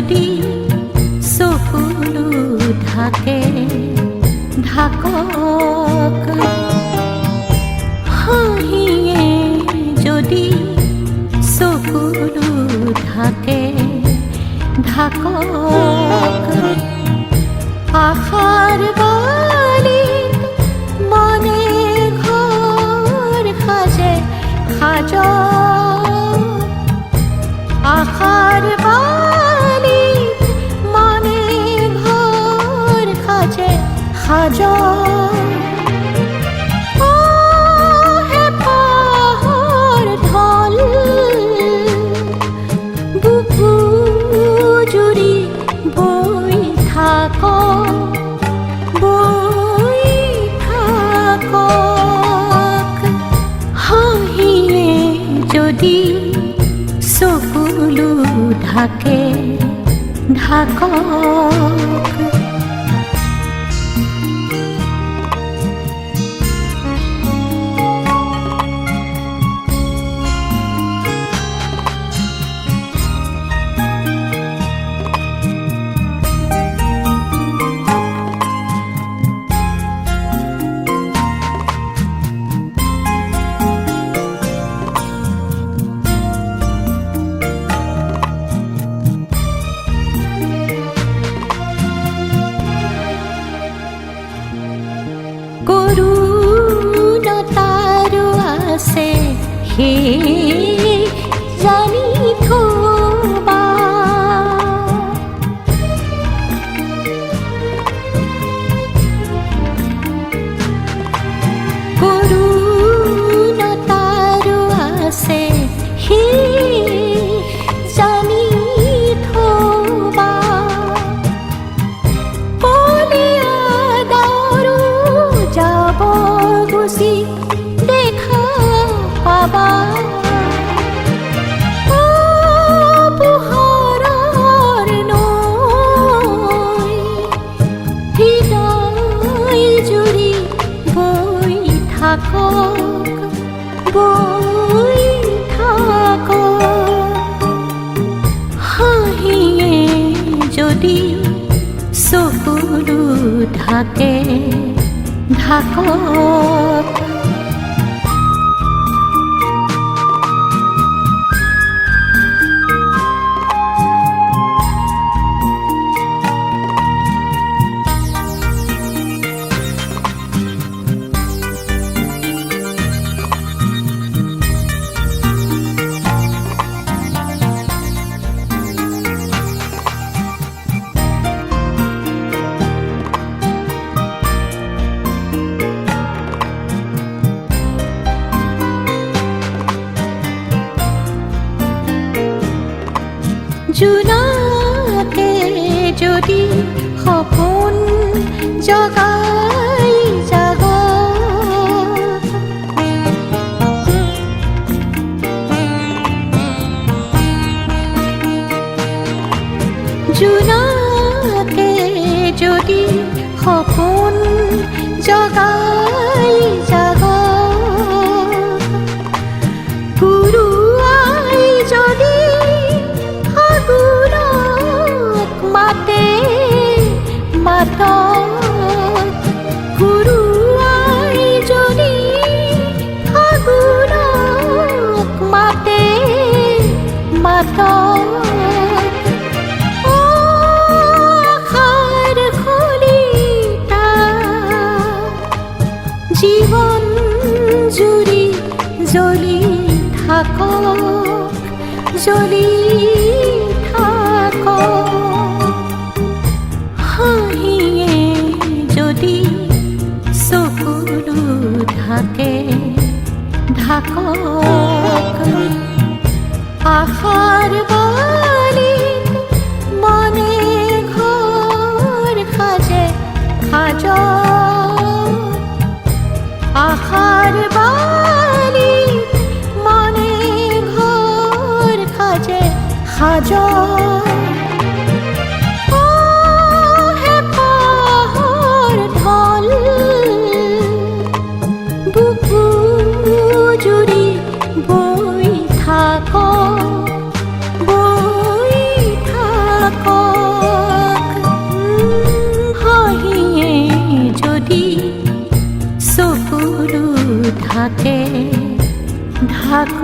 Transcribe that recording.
যদি চকুলো ঢাকে ঢাকক, হাঁহিয়ে যদি চকুলো ঢাকে ঢাকক, আশাৰ বালি মনে ঘৰ সাজে সাজক, আশাৰ বালি মনে ঘৰ সাজে সাজক। যদি চকুলো ঢাকে ঢাকক, কৰুণতাৰো আছে সেই জানি থবা, কৰুণতাৰো আছে সেই জানি থবা, যাব গুচি দেখা পাবা, পোহৰৰ নৈ হৃদয় জুৰি বৈ থাকক বৈ থাকক, হাঁহিয়ে যদি চকুলো ঢাকে ঢাকক। জোনাকে যদি সপোন জগাই জাগ, জোনাকে যদি সপোন জগাই জাগ, গুৰুৱাই যদি মাতে মাতক, গুৰুৱাই যদি ফাগুনক মাতে মাতক, আশাৰ খলিতা জীৱন জুৰি জ্বলি থাকক জ্বলি থাকক, হাঁহিয়ে যদি চকুলো ঢাকে ঢাকক, আশাৰ বালি মনে ঘৰ সাজে সাজক, আশাৰ বালি মনে ঘৰ সাজে সাজক। বুকু জুৰি বৈ থাকক বৈ থাকক। যদি চকুৰো ঢাকে ঢাক